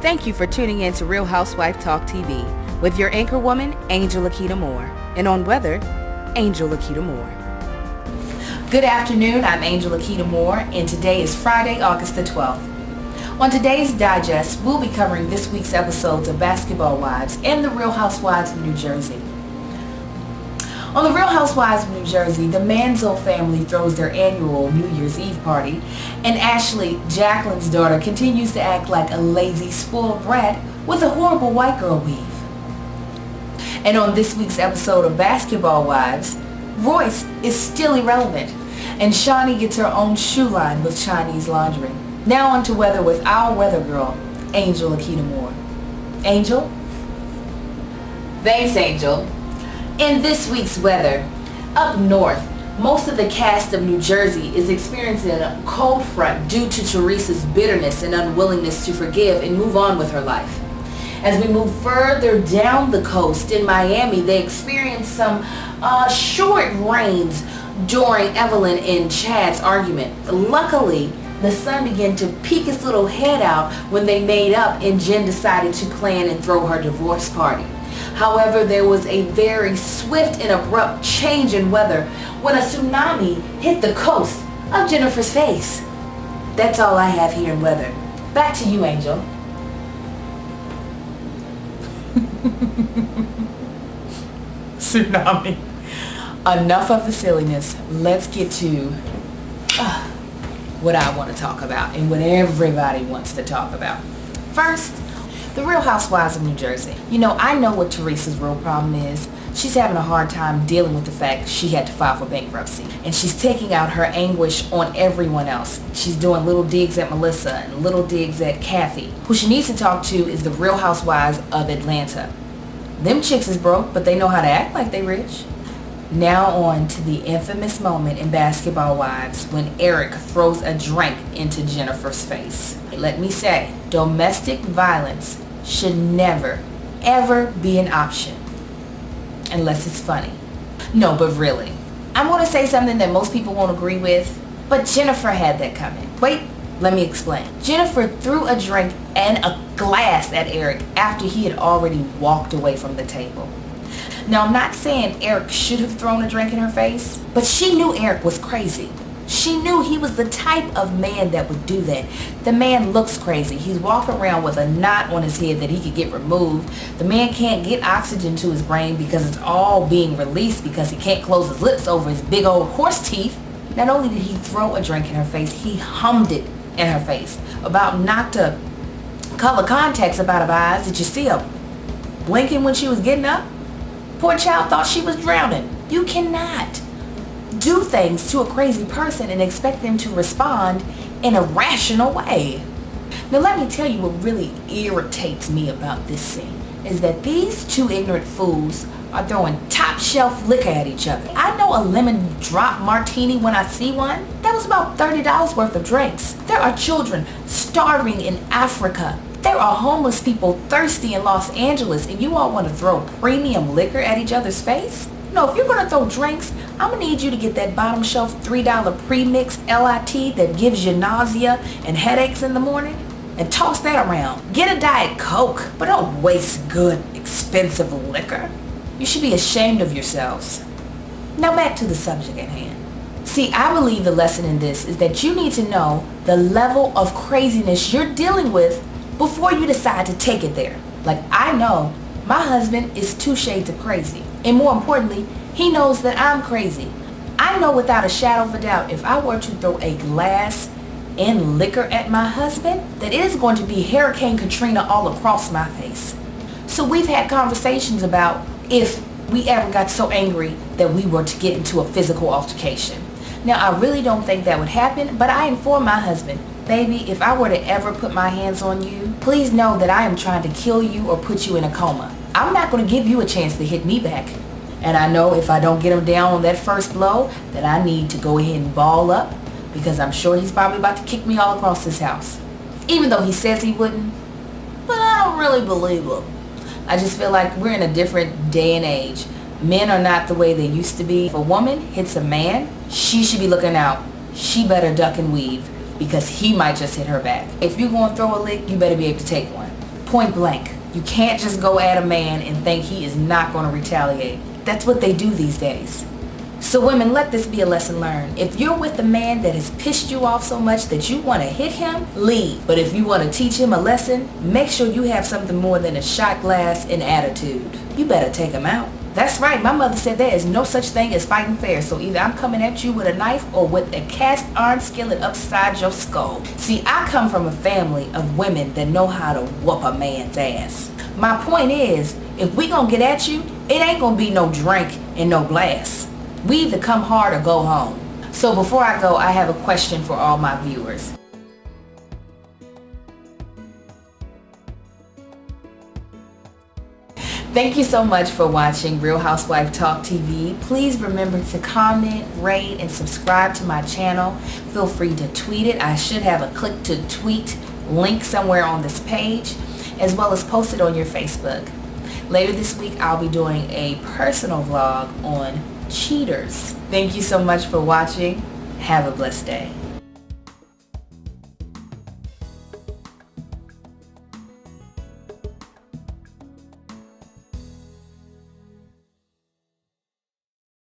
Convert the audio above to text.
Thank you for tuning in to Real Housewife Talk TV with your anchor woman, Angel Akita Moore, and on weather, Angel Akita Moore. Good afternoon, I'm Angel Akita Moore, and today is Friday, August the 12th. On today's digest, we'll be covering this week's episodes of Basketball Wives and The Real Housewives of New Jersey. On The Real Housewives of New Jersey, the Manzo family throws their annual New Year's Eve party, and Ashley, Jacqueline's daughter, continues to act like a lazy, spoiled brat with a horrible white girl weave. And on this week's episode of Basketball Wives, Royce is still irrelevant, and Shawnee gets her own shoe line with Chinese laundry. Now on to weather with our weather girl, Angel Akita Moore. Angel? Thanks, Angel. In this week's weather, up north, most of the cast of New Jersey is experiencing a cold front due to Teresa's bitterness and unwillingness to forgive and move on with her life. As we move further down the coast in Miami, they experience some short rains during Evelyn and Chad's argument. Luckily, the sun began to peek its little head out when they made up and Jen decided to plan and throw her divorce party. However, there was a very swift and abrupt change in weather when a tsunami hit the coast of Jennifer's face. That's all I have here in weather. Back to you, Angel. Tsunami. Enough of the silliness. Let's get to what I want to talk about and what everybody wants to talk about. First, The Real Housewives of New Jersey. You know, I know what Teresa's real problem is. She's having a hard time dealing with the fact she had to file for bankruptcy. And she's taking out her anguish on everyone else. She's doing little digs at Melissa and little digs at Kathy. Who she needs to talk to is the Real Housewives of Atlanta. Them chicks is broke, but they know how to act like they rich. Now on to the infamous moment in Basketball Wives when Eric throws a drink into Jennifer's face. Let me say, domestic violence should never, ever be an option. Unless it's funny. No, but really. I'm going to say something that most people won't agree with, but Jennifer had that coming. Wait, let me explain. Jennifer threw a drink and a glass at Eric after he had already walked away from the table. Now, I'm not saying Eric should have thrown a drink in her face, but she knew Eric was crazy. She knew he was the type of man that would do that. The man looks crazy. He's walking around with a knot on his head that he could get removed. The man can't get oxygen to his brain because it's all being released because he can't close his lips over his big old horse teeth. Not only did he throw a drink in her face, he hummed it in her face. About knocked her color contacts about her eyes. Did you see her blinking when she was getting up? Poor child thought she was drowning. You cannot do things to a crazy person and expect them to respond in a rational way. Now let me tell you what really irritates me about this scene is that these two ignorant fools are throwing top shelf liquor at each other. I know a lemon drop martini when I see one. That was about $30 worth of drinks. There are children starving in Africa. There are homeless people thirsty in Los Angeles, and you all want to throw premium liquor at each other's face? No, if you're going to throw drinks, I'm going to need you to get that bottom shelf $3 pre-mixed LIT that gives you nausea and headaches in the morning and toss that around. Get a Diet Coke, but don't waste good, expensive liquor. You should be ashamed of yourselves. Now back to the subject at hand. See, I believe the lesson in this is that you need to know the level of craziness you're dealing with before you decide to take it there. Like, I know my husband is 2 shades of crazy. And more importantly, he knows that I'm crazy. I know without a shadow of a doubt, if I were to throw a glass and liquor at my husband, that it is going to be Hurricane Katrina all across my face. So we've had conversations about if we ever got so angry that we were to get into a physical altercation. Now, I really don't think that would happen, but I informed my husband, baby, if I were to ever put my hands on you, please know that I am trying to kill you or put you in a coma. I'm not going to give you a chance to hit me back. And I know if I don't get him down on that first blow, that I need to go ahead and ball up because I'm sure he's probably about to kick me all across this house. Even though he says he wouldn't, but I don't really believe him. I just feel like we're in a different day and age. Men are not the way they used to be. If a woman hits a man, she should be looking out. She better duck and weave because he might just hit her back. If you're going to throw a lick, you better be able to take one. Point blank. You can't just go at a man and think he is not going to retaliate. That's what they do these days. So women, let this be a lesson learned. If you're with a man that has pissed you off so much that you want to hit him, leave. But if you want to teach him a lesson, make sure you have something more than a shot glass and attitude. You better take him out. That's right, my mother said there is no such thing as fighting fair. So either I'm coming at you with a knife or with a cast iron skillet upside your skull. See, I come from a family of women that know how to whoop a man's ass. My point is, if we gonna get at you, it ain't gonna be no drink and no glass. We either come hard or go home. So before I go, I have a question for all my viewers. Thank you so much for watching Real Housewife Talk TV. Please remember to comment, rate, and subscribe to my channel. Feel free to tweet it. I should have a click to tweet link somewhere on this page, as well as post it on your Facebook. Later this week, I'll be doing a personal vlog on cheaters. Thank you so much for watching. Have a blessed day.